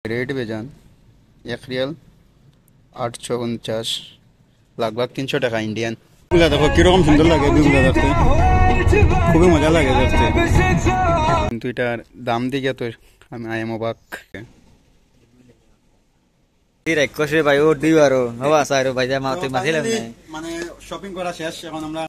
Rate बेजान एक real 849 लगभग 300 টাকা ইন্ডিয়ান। এগুলা দেখো কিরকম সুন্দর লাগে, এগুলো দেখতে খুবই মজা লাগে দেখতে, কিন্তু এটার দাম দিকে তো আমি আই এম অবাক। রাক্ষসে ভাই ও দিও আরো হবা স্যার ভাই যা মাতে মাছিলাম না মানে শপিং করা শেষ, এখন আমরা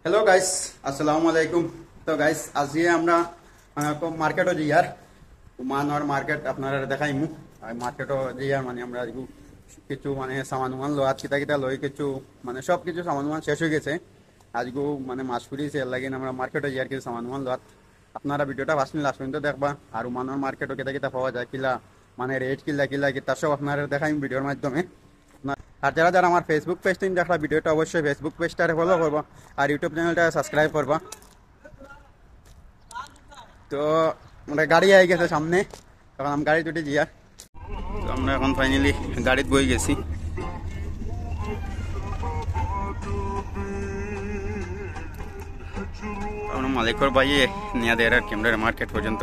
हेलो गाइस अस्सलाम वालेकुम। तो गाइस आज আমরা মার্কেটও যাই মানর মার্কেট আপনারা দেখাইমু। আর মার্কেটও যাই মানে আমরা কিছু মানে সামান লোয়া কিতা কিতা লই কিছু মানে সব কিছু সামান শেষ হয়ে গেছে। আজকে মানে মাস ফুরিয়েছে, এর লাগে আমরা মার্কেটে যাই কিছু সামান লোয়া। আপনারা ভিডিওটা ফার্স্ট লাস্ট পর্যন্ত দেখবা। আর মানর মার্কেটও কিতা কিতা পাওয়া যায়, কিলা মানে রেট কিলা কিলা কিতা সব আপনারা দেখাইম ভিডিওর মাধ্যমে। আর যারা যারা আমার ফেসবুক পেজ থেকে দেখলা ভিডিওটা অবশ্যই ফেসবুক পেজটারে ফলো করবা আর ইউটিউব চ্যানেলটা সাবস্ক্রাইব করবা। তো আমরা গাড়ি আই গেছে সামনে, এখন আমি গাড়ি দুটি যাই। তো আমরা এখন ফাইনালি গাড়িতে বই গেছি। আমরা মালিকর বাইয়ে নিয়ে দেয় আর ক্যামেরার মার্কেট পর্যন্ত।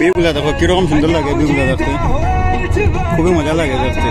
বিগুলা দেখো কিরকম সুন্দর লাগে, বিগুলা দেখতে খুবই মজা লাগে দেখতে।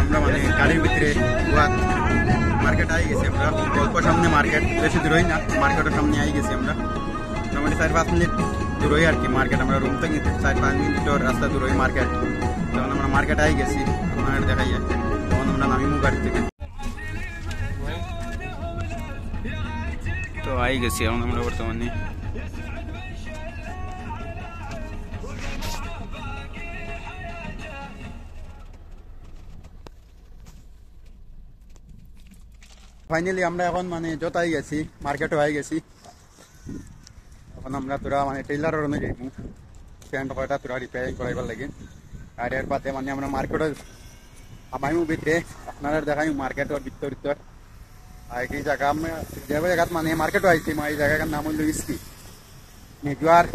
আমরা মানে গাড়ির ভিতরে মার্কেট আই গেছি। আমরা অল্প সামনে মার্কেট, বেশি দূরই না, মার্কেটের সামনে আই গেছি। আমরা মোটামুটি 4-5 মিনিট দূরই আর কি মার্কেট। আমরা রুম থেকে 4-5 মিনিটের রাস্তা দূরই মার্কেট। তখন আমরা মার্কেট আই গেছি, আপনার দেখাই যায়। তখন আমরা নামিমু গাড়ি থেকে। তো আই গেছি এখন আমরা বর্তমানে। ফাইনালি আমরা এখন মানে যতাই গেছি, মার্কেটও হয়ে গেছি। এখন আমরা তোরা মানে টেইলারের অনেক যাইমু প্যান্ট কয়টা তোরা রিপেয়ারিং করাইবার লাগে। আর এর বাদে মানে আমরা মার্কেটে আমাইমু ভিতরে, আপনারা দেখাই মার্কেটের ভিতর। আর এই জায়গা আমরা যে জায়গাত মানে মার্কেটও আইছি, এই জায়গাটার নাম হলো ইস্কি নিজুয়ার।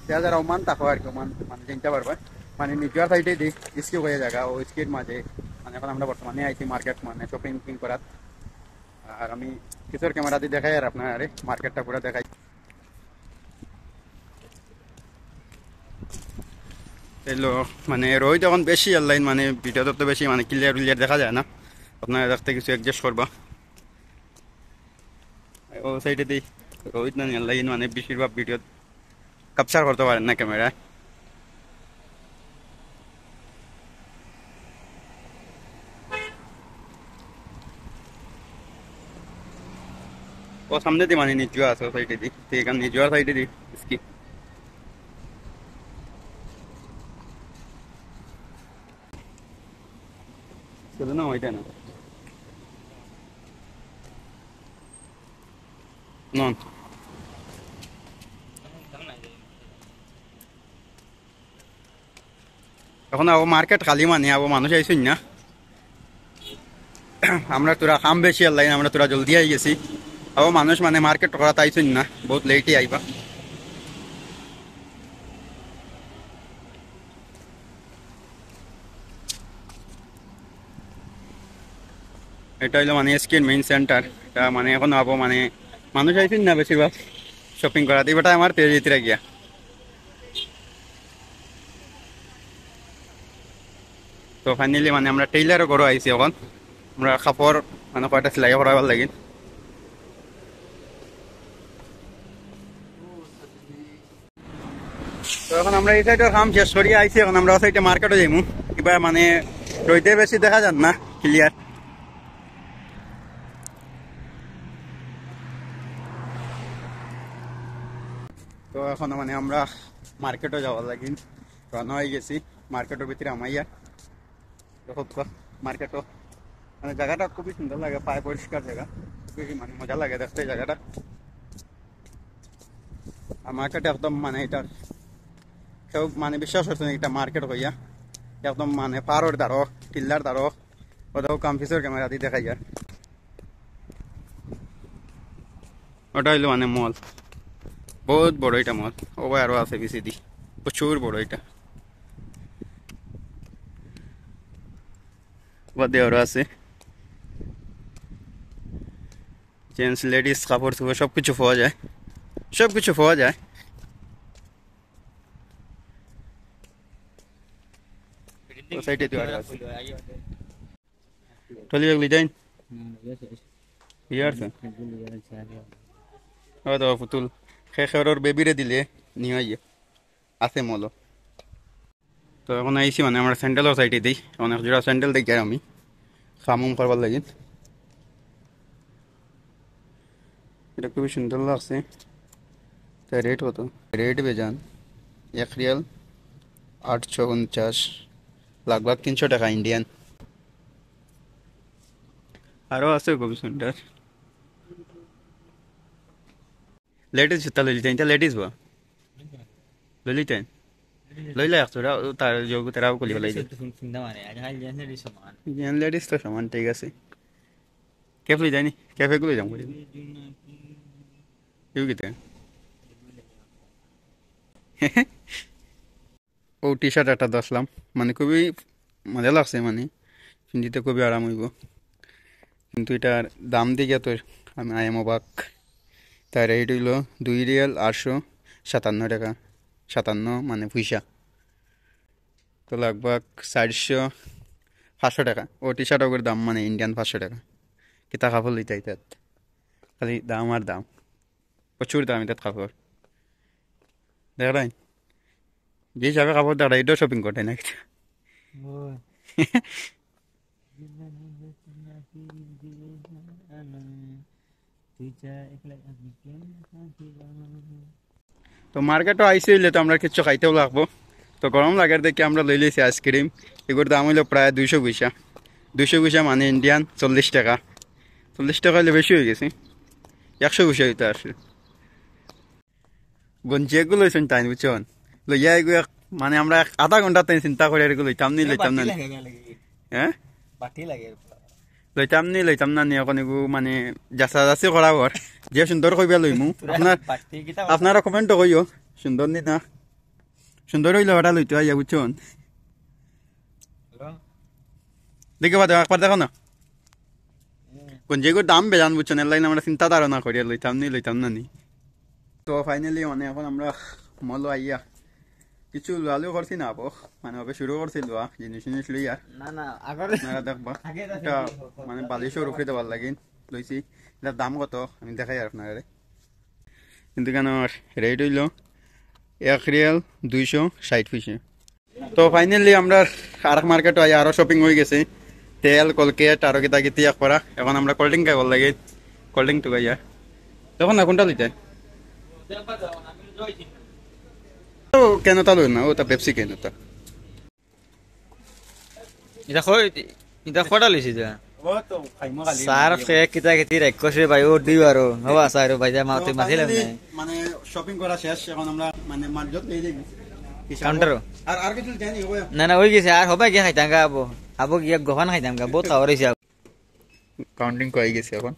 যারা যারা ওমান তাকো আর কি ওমান মানে চিনতে পারবে, মানে নিজুয়ার সাইডে দিই ইস্কি হয়ে জায়গা ও ইস্কির মাঝে মানে এখন আমরা বর্তমানে আইছি মার্কেট মানে শপিং করার। আর আমি কিছুর ক্যামেরা দিয়ে দেখাই আর আপনার মার্কেটটা পুরো দেখাই। এলো মানে রোদ এখন বেশি অনলাইন মানে ভিডিওতে তো বেশি মানে ক্লিয়ার দেখা যায় না, আপনারা দেখতে কিছু অ্যাডজাস্ট করবা। ও সাইডে দিই রোদ না অনলাইন মানে বেশিরভাগ ভিডিও ক্যাপচার করতে পারেন না ক্যামেরায়। ও সামনে দি মানে নিজুয়া আছে ও সাইডে দি, ঠিক আছে নিজুয়ার সাইডে দি ইসকি। চলো না ওইটা না নন এখন আবো মার্কেট খালি মানে আবো মানুষ আইসুন না। আমরা তোরা কাম বেশি আর লাইন আমরা তোরা জলদি আই গেছি। আবো মানুষ মানে মার্কেট করা তাইছুন না, বহুত লেটই আইবা। এটা হইলো মানে এসকের মেইন সেন্টার। এটা মানে এখন আবো মানে মানুষ আইছুন না বেশিরভাগ শপিং করা। এবারটা আমার তেজিতিরা গিয়া। তো ফাইনালি মানে আমরা টেইলারও করো আইছি এখন। আমরা কাপড় মানে কয়টা সেলাই করাবার লাগে। তো এখন আমরা এই সাইডের কাম শেষ করিয়া আইছি, এখন আমরা ওই সাইডে মার্কেটে যাইমু। এবার মানে রইতে বেশি দেখা যান না ক্লিয়ার। তো এখন মানে আমরা মার্কেটে যাওয়ার লাগি রানা হয়ে গেছি। মার্কেটের ভিতরে আমাইয়া মার্কেটও মানে জায়গাটা খুবই সুন্দর লাগে, পায় পরিষ্কার জায়গা, খুবই মানে মজা লাগে দেখতে জায়গাটা। আর মার্কেট একদম মানে এটা কেউ মানে বিশ্বাস করছে না এটা মার্কেট হইয়া, একদম মানে পাহাড়ের দ্বারো টিল্লার দ্বারো ওটাও কম্পিউটার ক্যামেরা দিয়ে দেখা যায়। ওটা হইলো মানে মল, বহুত বড় এটা মল। ও ভাই আরো আছে বেশি দি, প্রচুর বড় এটা। বাদে আরো আছে জেন্টস লেডিস কাপড় চোপড় সবকিছু পাওয়া যায়, সবকিছু পাওয়া যায়। সাইডে তো আরো আছে টলি লাগলি যাইন ইয়ার স্যার ও তো পুতুল খেখেরর বেবিরে দিলে নিয়ে আইয়া আছে মলো। তো এখন আইছি মানে আমরা স্যান্ডেলের সাইডে দিই, অনেক জোড়া স্যান্ডেল দেখি আমি খামুম করবার লাগি। এটা খুবই সুন্দর লাগছে। তাই রেট কত? রেট বেজান 1 রিয়াল 849, लगभग 300 টাকা ইন্ডিয়ান। আরো আছে খুবই সুন্দর লেডিস জুতা লইতেন, এটা লেডিস বা লইতেন লইলে একশোটা তার যোগ তারাও কলি বলাই জেন লেডিস তো সমান, ঠিক আছে। ক্যাফ লই যায়নি, ক্যাফে গুলো যাম করি ইউ কিতে ও টি শার্ট একটা দশলাম, মানে খুবই মজা লাগছে, মানে হিন্দিতে খুবই আরাম হইব। কিন্তু এটার দাম দিকে তো আমি আই এম অবাক। তার রেট হইল 2 রিয়াল 857 টাকা 57 মানে পয়সা, তো लगभग 400-500 টাকা। ও টি শার্টের দাম মানে ইন্ডিয়ান 500 টাকা। কিতা কাপড় লইতে আইতাত, খালি দাম আর দাম, প্রচুর দাম এটাত কাপড়। দেখলাই যে হিসাবে কাপড় দেখা এটাও শপিং করতে না কিছু। তো মার্কেটও আইসি হইলে তো আমরা কিছু খাইতেও লাগবো। তো গরম লাগার দেখে আমরা লই লইছি আইসক্রিম। এগুলোর দাম হইলো প্রায় 200 পয়সা। 200 পয়সা মানে ইন্ডিয়ান 40 টাকা। 40 টাকা হইলে বেশি হয়ে গেছে, 100 পয়সা হইতে আসলে। গঞ্জি এগুলো লইছেন তাই বুঝছেন, লইয়া এগুলো মানে আমরা আধা ঘন্টা তাই চিন্তা করে এগুলো লইতাম নি লইতাম না। হ্যাঁ লইতাম না নি এখন এগুলো মানে যাচা যাচি করা ঘর যে সুন্দর কইবা লইমু। আপনারা কমেন্টও কইও সুন্দর নি না, সুন্দর হইলে ওটা লইতে আইয়া বুঝছেন। দেখে পাতে একবার দেখো না গঞ্জিগুলোর দাম বেজান বুঝছেন, এর লাইন আমরা চিন্তা ধারণা করি লইতাম না নি। তো ফাইনালি মানে এখন আমরা মল আইয়া কিছু লালিও করছি না আপো, মানে ওকে শুরু করছি লোয়া জিনিস লইয়া আপনারা দেখবা। এটা মানে বালিশের উপরে দেওয়ার লাগে লইছি। এটার দাম কত আমি দেখাই আর আপনারা, কিন্তু কেন রেট হইল 1 রিয়াল 260 পয়সা। তো ফাইনালি আমরা আর মার্কেট আই আরো শপিং হয়ে গেছে, তেল কলকেট আরো কিতা কিতি করা। এখন আমরা কোল্ড ড্রিঙ্ক খাইবার লাগে, কোল্ড ড্রিঙ্ক তো গাইয়া তখন না কোনটা লইতে কেন তা লই না, ওটা পেপসি কেন তা এটা কটা লইছি যা সার ফেক কিতা কিতি রাক্ষসে ভাই ও দিও আর হবা সার ভাই যা মাতে মাছিলাম না। মানে শপিং করা শেষ, এখন আমরা মানে মার্কেট লই যাই কাউন্টার আর কিছু জানি হবে না ওই গেছে আর হবে কি খাইতাম গা আবো গিয়া গহন খাইতাম গা বহুত খাওয়ার হইছে। কাউন্টিং কই গেছে এখন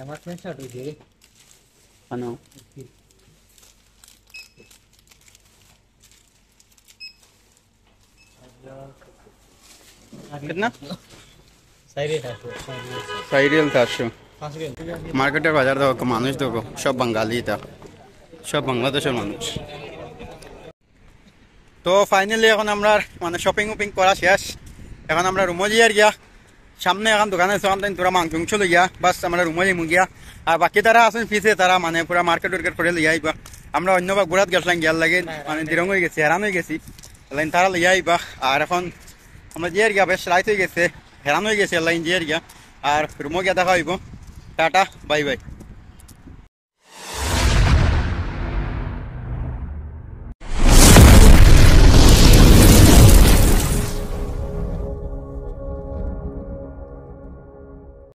আমার ফ্রেন্ড শট হইছে রে আনো कितना 4 रियल 400। মার্কেটের বাজার দেখো মানুষ দেখো সব বাঙালি, তা সব বাংলাদেশের মানুষ। তো ফাইনালি এখন আমরা মানে শপিং করা শেষ, এখন আমরা রুমে যাই আর গিয়া সামনে এখন দোকানে আছে ওখান থেকে তোরা মাংস লইয়া বাস আমরা রুমে যাইমু গিয়া আর বাকি তারা আছেন পিছে তারা মানে পুরা মার্কেট টার্কেট করে লইয়া আইবা আমরা অন্যবার ঘুরাত গেছিলাম গিয়ার লাগে মানে দিরং হয়ে গেছি হেরান হয়ে গেছি লাইন তারা লইয়া আইবা আর এখন আমরা জিয়ার গিয়া বেশ রাইত হয়ে গেছে হেরান হয়ে গেছে লাইন জিয়ার গিয়া আর রুমে গিয়া দেখা হইব টাটা বাই বাই